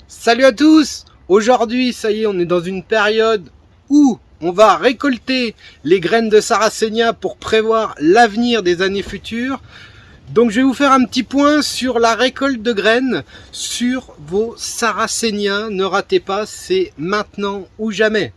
Salut à tous! Aujourd'hui, ça y est, on est dans une période où on va récolter les graines de Sarracenia pour prévoir l'avenir des années futures. Donc je vais vous faire un petit point sur la récolte de graines sur vos Sarracenia. Ne ratez pas, c'est maintenant ou jamais.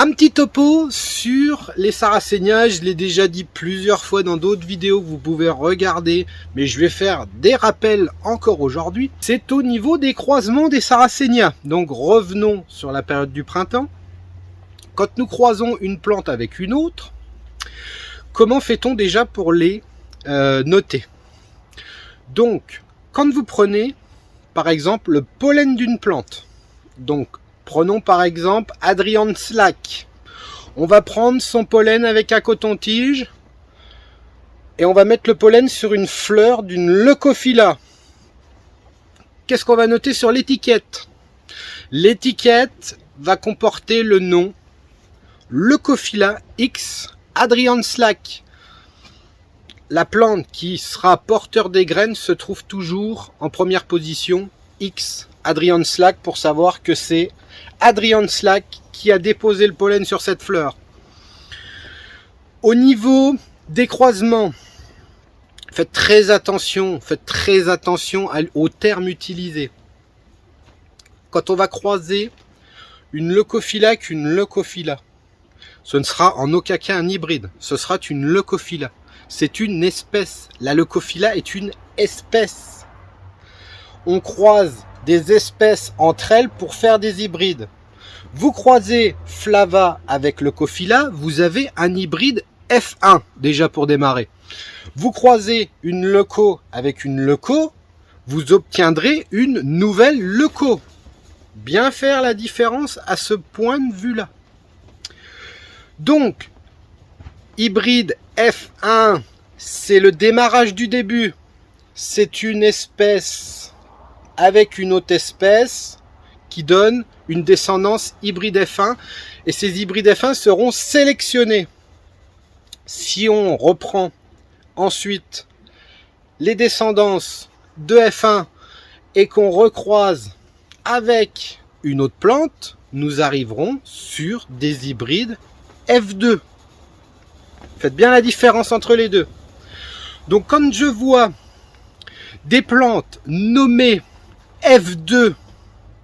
Un petit topo sur les Sarracenia, je l'ai déjà dit plusieurs fois dans d'autres vidéos que vous pouvez regarder, mais je vais faire des rappels encore aujourd'hui. C'est au niveau des croisements des Sarracenia. Donc revenons sur la période du printemps. Quand nous croisons une plante avec une autre, comment fait-on déjà pour les noter? Donc, quand vous prenez par exemple le pollen d'une plante, donc prenons par exemple Adrian Slack. On va prendre son pollen avec un coton-tige et on va mettre le pollen sur une fleur d'une leucophylla. Qu'est-ce qu'on va noter sur l'étiquette? L'étiquette va comporter le nom Leucophylla X Adrian Slack. La plante qui sera porteur des graines se trouve toujours en première position X Adrian Slack pour savoir que c'est Adrian Slack qui a déposé le pollen sur cette fleur. Au niveau des croisements, faites très attention aux termes utilisés. Quand on va croiser une leucophylla avec une leucophylla, ce ne sera en aucun cas un hybride, ce sera une leucophylla. C'est une espèce. La leucophylla est une espèce. On croise des espèces entre elles pour faire des hybrides. Vous croisez Flava avec Leucophylla, vous avez un hybride F1 déjà pour démarrer. Vous croisez une leuco avec une leuco, vous obtiendrez une nouvelle leuco. Bien faire la différence à ce point de vue-là. Donc, hybride F1, c'est le démarrage du début. C'est une espèce avec une autre espèce qui donne une descendance hybride F1 et ces hybrides F1 seront sélectionnés. Si on reprend ensuite les descendances de F1 et qu'on recroise avec une autre plante, nous arriverons sur des hybrides F2. Faites bien la différence entre les deux. Donc quand je vois des plantes nommées F2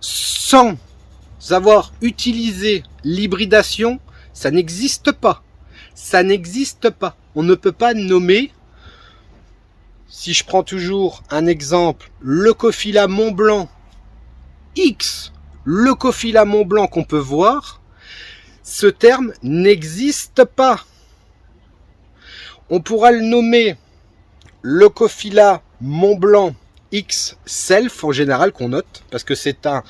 sans avoir utilisé l'hybridation, ça n'existe pas. Ça n'existe pas. On ne peut pas nommer, si je prends toujours un exemple, Leucophylla Mont Blanc X, Leucophylla Mont Blanc qu'on peut voir, ce terme n'existe pas. On pourra le nommer Leucophylla Mont Blanc X self en général qu'on note, parce que c'est un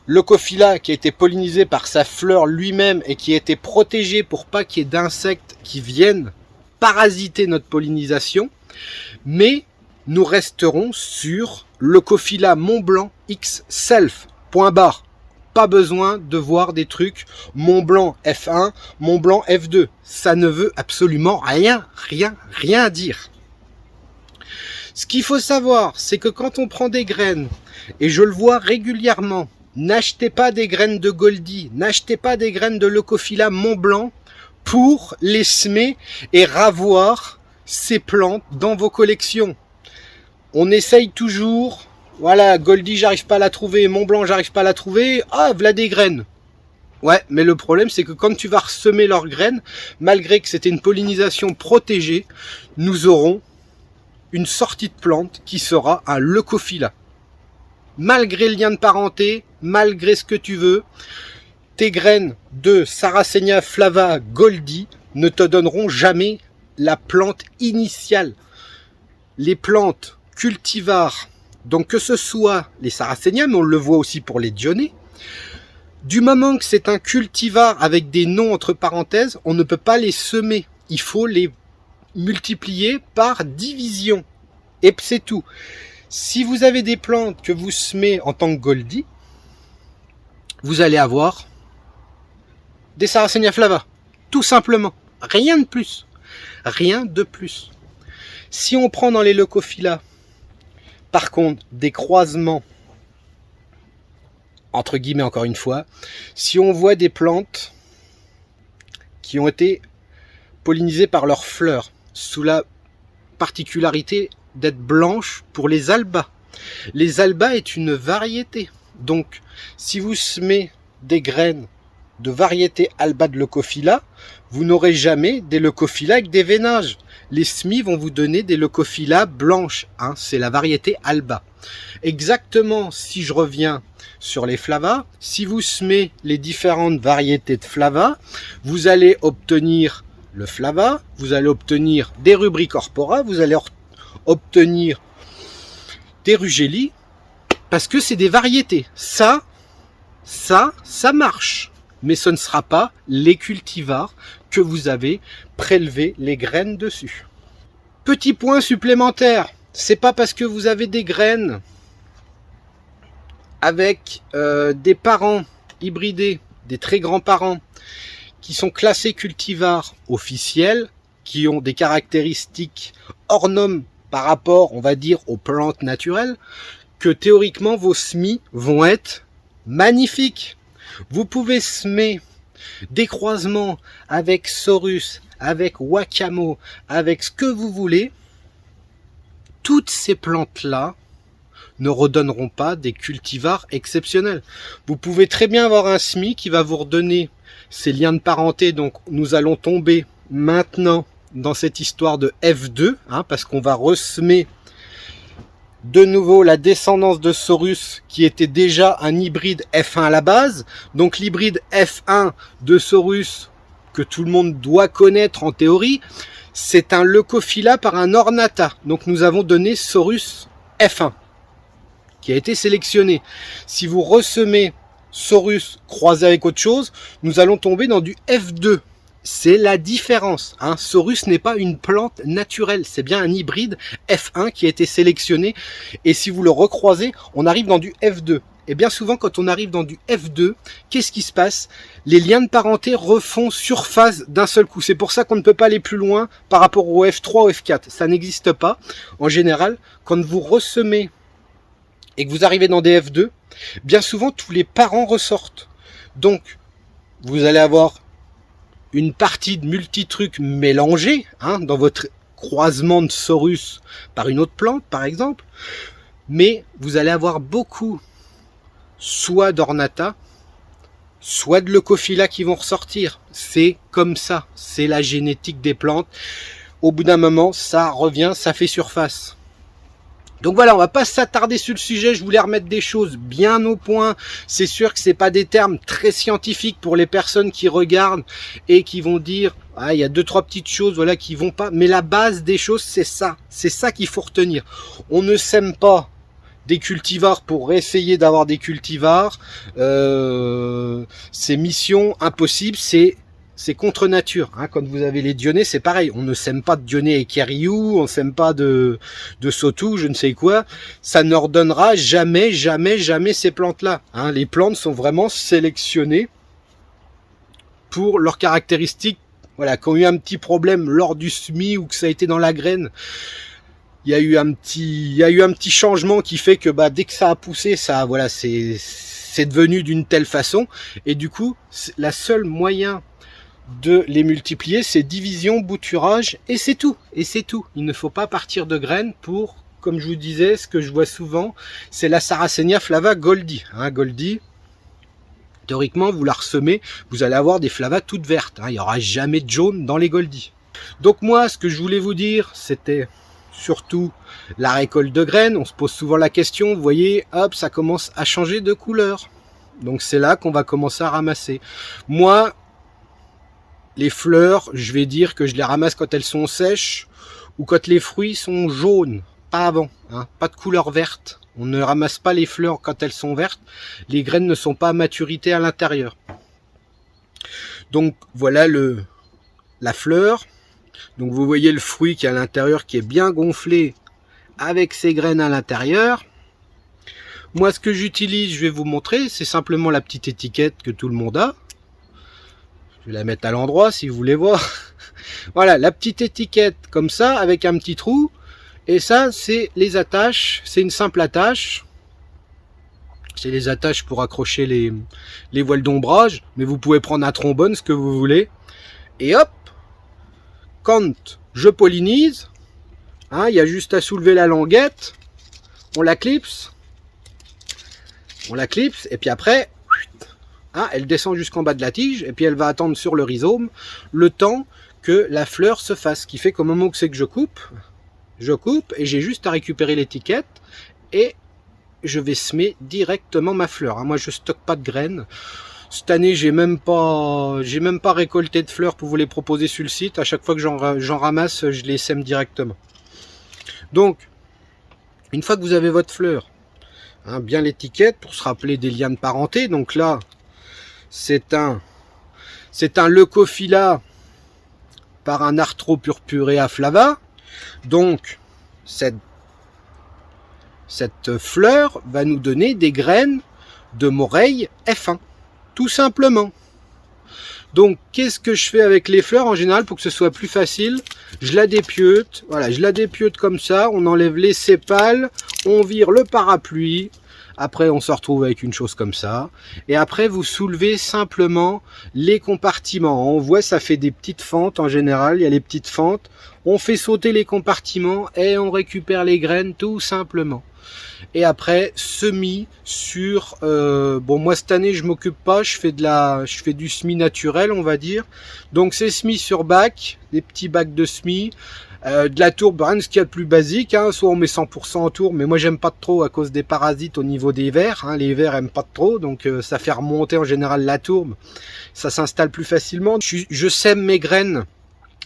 Leucophylla qui a été pollinisé par sa fleur lui-même et qui a été protégé pour pas qu'il y ait d'insectes qui viennent parasiter notre pollinisation. Mais nous resterons sur Leucophylla Mont Blanc X self. Point barre. Pas besoin de voir des trucs Mont Blanc F1, Mont Blanc F2. Ça ne veut absolument rien dire. Ce qu'il faut savoir, c'est que quand on prend des graines, et je le vois régulièrement, n'achetez pas des graines de Goldie, n'achetez pas des graines de Leucophylla Mont Blanc pour les semer et ravoir ces plantes dans vos collections. On essaye toujours, voilà, Goldie j'arrive pas à la trouver, Mont Blanc j'arrive pas à la trouver, ah voilà des graines. Ouais, mais le problème c'est que quand tu vas ressemer leurs graines, malgré que c'était une pollinisation protégée, nous aurons une sortie de plante qui sera un Leucophylla. Malgré le lien de parenté, malgré ce que tu veux, tes graines de Sarracenia flava Goldie ne te donneront jamais la plante initiale. Les plantes cultivars, donc que ce soit les Sarracenia, mais on le voit aussi pour les Dionnées, du moment que c'est un cultivar avec des noms entre parenthèses, on ne peut pas les semer. Il faut les multiplier par division. Et c'est tout. Si vous avez des plantes que vous semez en tant que Goldie, vous allez avoir des Sarracenia flava. Tout simplement. Rien de plus. Rien de plus. Si on prend dans les leucophylla, par contre, des croisements, entre guillemets encore une fois, si on voit des plantes qui ont été pollinisées par leurs fleurs, sous la particularité d'être blanches pour les albas. Les albas est une variété. Donc, si vous semez des graines de variété alba de leucophylla, vous n'aurez jamais des leucophylla avec des veinages. Les semis vont vous donner des leucophylla blanches. Hein, c'est la variété alba. Exactement, si je reviens sur les flavas, si vous semez les différentes variétés de flava, vous allez obtenir le flava, vous allez obtenir des rubricorpora, vous allez obtenir des rugelli, parce que c'est des variétés. Ça marche. Mais ce ne sera pas les cultivars que vous avez prélevé les graines dessus. Petit point supplémentaire, c'est pas parce que vous avez des graines avec des parents hybridés, des très grands parents, qui sont classés cultivars officiels, qui ont des caractéristiques hors normes par rapport, on va dire, aux plantes naturelles, que théoriquement vos semis vont être magnifiques. Vous pouvez semer des croisements avec Sorus, avec Wakamo, avec ce que vous voulez. Toutes ces plantes-là ne redonneront pas des cultivars exceptionnels. Vous pouvez très bien avoir un semis qui va vous redonner ces liens de parenté. Donc nous allons tomber maintenant dans cette histoire de F2, hein, parce qu'on va ressemer de nouveau la descendance de Sorus qui était déjà un hybride F1 à la base. Donc l'hybride F1 de Sorus que tout le monde doit connaître en théorie, c'est un leucophylla par un ornata. Donc nous avons donné Sorus F1 qui a été sélectionné. Si vous ressemez Sorus croisé avec autre chose, nous allons tomber dans du F2. C'est la différence. Hein. Sorus n'est pas une plante naturelle, c'est bien un hybride F1 qui a été sélectionné. Et si vous le recroisez, on arrive dans du F2. Et bien souvent, quand on arrive dans du F2, qu'est-ce qui se passe? Les liens de parenté refont surface d'un seul coup. C'est pour ça qu'on ne peut pas aller plus loin par rapport au F3, au F4. Ça n'existe pas. En général, quand vous ressemez et que vous arrivez dans des F2, bien souvent, tous les parents ressortent. Donc, vous allez avoir une partie de multi-trucs mélangés, hein, dans votre croisement de Sorus par une autre plante, par exemple. Mais vous allez avoir beaucoup, soit d'ornata, soit de leucophylla qui vont ressortir. C'est comme ça, c'est la génétique des plantes. Au bout d'un moment, ça revient, ça fait surface. Donc voilà, on va pas s'attarder sur le sujet, je voulais remettre des choses bien au point. C'est sûr que c'est pas des termes très scientifiques pour les personnes qui regardent et qui vont dire ah, il y a deux trois petites choses voilà qui vont pas, mais la base des choses c'est ça qu'il faut retenir. On ne sème pas des cultivars pour essayer d'avoir des cultivars, c'est mission impossible, c'est contre nature. Hein. Quand vous avez les Dionnées, c'est pareil. On ne sème pas de Dionnées et Kériou, on ne sème pas de Sotou, je ne sais quoi. Ça ne redonnera jamais ces plantes-là. Hein. Les plantes sont vraiment sélectionnées pour leurs caractéristiques. Voilà, qui ont eu un petit problème lors du semis ou que ça a été dans la graine. Il y a eu un petit changement qui fait que dès que ça a poussé, ça voilà, c'est devenu d'une telle façon. Et du coup, la seule moyen de les multiplier, c'est division, bouturage, et c'est tout. Et c'est tout. Il ne faut pas partir de graines pour, comme je vous disais, ce que je vois souvent, c'est la Sarracenia flava Goldie. Hein, Goldie, théoriquement, vous la ressemez, vous allez avoir des flavas toutes vertes. Hein, il n'y aura jamais de jaune dans les Goldie. Donc moi, ce que je voulais vous dire, c'était surtout la récolte de graines. On se pose souvent la question, vous voyez, hop, ça commence à changer de couleur. Donc c'est là qu'on va commencer à ramasser. Moi, les fleurs, je vais dire que je les ramasse quand elles sont sèches ou quand les fruits sont jaunes, pas avant, hein, pas de couleur verte. On ne ramasse pas les fleurs quand elles sont vertes. Les graines ne sont pas à maturité à l'intérieur. Donc voilà la fleur. Donc vous voyez le fruit qui est à l'intérieur, qui est bien gonflé avec ses graines à l'intérieur. Moi, ce que j'utilise, je vais vous montrer, c'est simplement la petite étiquette que tout le monde a. Je vais la mettre à l'endroit si vous voulez voir. Voilà, la petite étiquette comme ça, avec un petit trou. Et ça, c'est les attaches. C'est une simple attache. C'est les attaches pour accrocher les voiles d'ombrage. Mais vous pouvez prendre un trombone, ce que vous voulez. Et hop, quand je pollinise, hein, il y a juste à soulever la languette. On la clipse. Et puis après, hein, elle descend jusqu'en bas de la tige. Et puis elle va attendre sur le rhizome le temps que la fleur se fasse. Ce qui fait qu'au moment où c'est que je coupe et j'ai juste à récupérer l'étiquette et je vais semer directement ma fleur. Moi, je stocke pas de graines. Cette année, j'ai même pas récolté de fleurs pour vous les proposer sur le site. À chaque fois que j'en ramasse, je les sème directement. Donc, une fois que vous avez votre fleur, hein, bien l'étiquette pour se rappeler des liens de parenté. Donc là, c'est un Leucophylla par un Arthropurpurea flava. Donc, cette fleur va nous donner des graines de moreille F1, tout simplement. Donc, qu'est-ce que je fais avec les fleurs en général pour que ce soit plus facile? Je la dépieute, voilà, je la dépieute comme ça, on enlève les sépales, on vire le parapluie. Après, on se retrouve avec une chose comme ça. Et après, vous soulevez simplement les compartiments. On voit, ça fait des petites fentes en général. Il y a les petites fentes. On fait sauter les compartiments et on récupère les graines tout simplement. Et après, semis sur... bon, moi, cette année, je m'occupe pas. Je fais du semis naturel, on va dire. Donc, c'est semis sur bac. Des petits bacs de semis. De la tourbe, rien de ce qu'il y a de plus basique, hein. Soit on met 100% en tourbe, mais moi j'aime pas trop à cause des parasites au niveau des vers, hein. Les vers aiment pas trop, donc ça fait remonter en général la tourbe, ça s'installe plus facilement. Je sème mes graines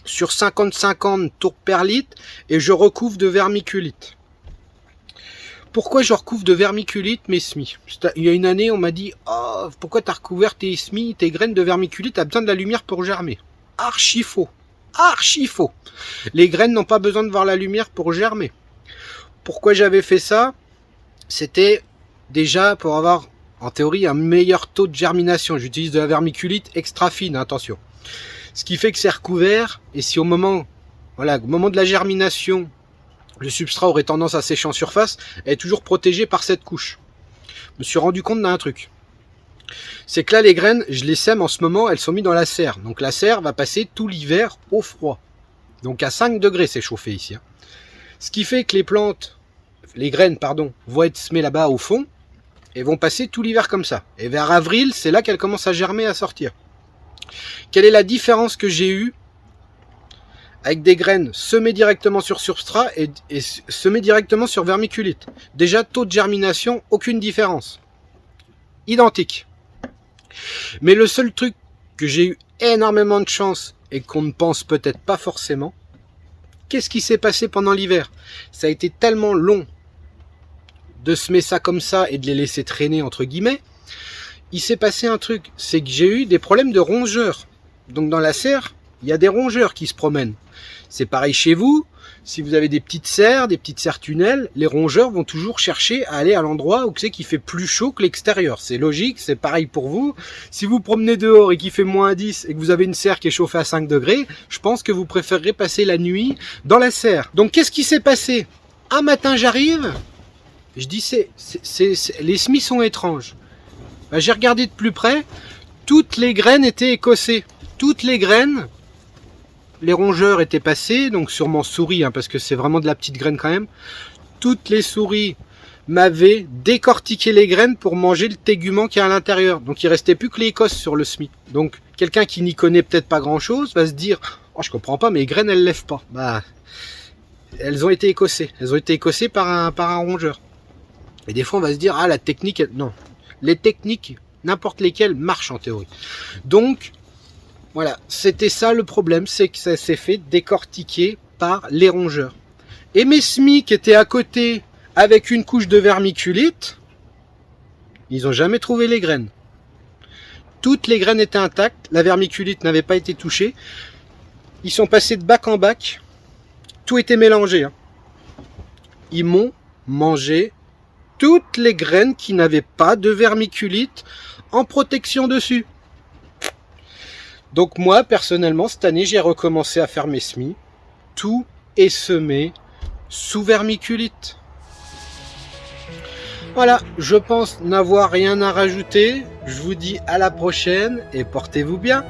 sur 50-50 tourbes per litre et je recouvre de vermiculite. Pourquoi je recouvre de vermiculite mes semis? Il y a une année on m'a dit oh, pourquoi t'as recouvert tes semis, tes graines de vermiculite, t'as besoin de la lumière pour germer. Archi faux. Archi faux. Les graines n'ont pas besoin de voir la lumière pour germer. Pourquoi j'avais fait ça? C'était déjà pour avoir, en théorie, un meilleur taux de germination. J'utilise de la vermiculite extra fine, attention. Ce qui fait que c'est recouvert, et si au moment de la germination, le substrat aurait tendance à sécher en surface, elle est toujours protégée par cette couche. Je me suis rendu compte d'un truc. C'est que là, les graines, je les sème en ce moment, elles sont mises dans la serre. Donc la serre va passer tout l'hiver au froid. Donc à 5 degrés, c'est chauffé ici. Hein. Ce qui fait que les graines, vont être semées là-bas au fond et vont passer tout l'hiver comme ça. Et vers avril, c'est là qu'elles commencent à germer, à sortir. Quelle est la différence que j'ai eue avec des graines semées directement sur substrat et semées directement sur vermiculite? Déjà, taux de germination, aucune différence. Identique. Mais le seul truc que j'ai eu énormément de chance et qu'on ne pense peut-être pas forcément, qu'est-ce qui s'est passé pendant l'hiver? Ça a été tellement long de semer ça comme ça et de les laisser traîner entre guillemets. Il s'est passé un truc, c'est que j'ai eu des problèmes de rongeurs. Donc dans la serre, il y a des rongeurs qui se promènent. C'est pareil chez vous. Si vous avez des petites serres tunnels, les rongeurs vont toujours chercher à aller à l'endroit où c'est qu'il fait plus chaud que l'extérieur. C'est logique, c'est pareil pour vous. Si vous promenez dehors et qu'il fait moins 10 et que vous avez une serre qui est chauffée à 5 degrés, je pense que vous préférerez passer la nuit dans la serre. Donc qu'est-ce qui s'est passé? Un matin j'arrive, je dis les semis sont étranges. Ben, j'ai regardé de plus près, toutes les graines étaient écossées. Toutes les graines... Les rongeurs étaient passés, donc sûrement souris, hein, parce que c'est vraiment de la petite graine quand même. Toutes les souris m'avaient décortiqué les graines pour manger le tégument qui est à l'intérieur. Donc il restait plus que l'écosse sur le semis. Donc quelqu'un qui n'y connaît peut-être pas grand-chose va se dire « Oh, je comprends pas, mes graines, elles lèvent pas. » Bah, elles ont été écossées. Elles ont été écossées par un rongeur. Et des fois, on va se dire « Ah, la technique... » Non. Les techniques n'importe lesquels marchent en théorie. Donc, voilà, c'était ça le problème, c'est que ça s'est fait décortiquer par les rongeurs. Et mes semis qui étaient à côté avec une couche de vermiculite, ils n'ont jamais trouvé les graines. Toutes les graines étaient intactes, la vermiculite n'avait pas été touchée. Ils sont passés de bac en bac, tout était mélangé. Ils m'ont mangé toutes les graines qui n'avaient pas de vermiculite en protection dessus. Donc moi, personnellement, cette année, j'ai recommencé à faire mes semis. Tout est semé sous vermiculite. Voilà, je pense n'avoir rien à rajouter. Je vous dis à la prochaine et portez-vous bien.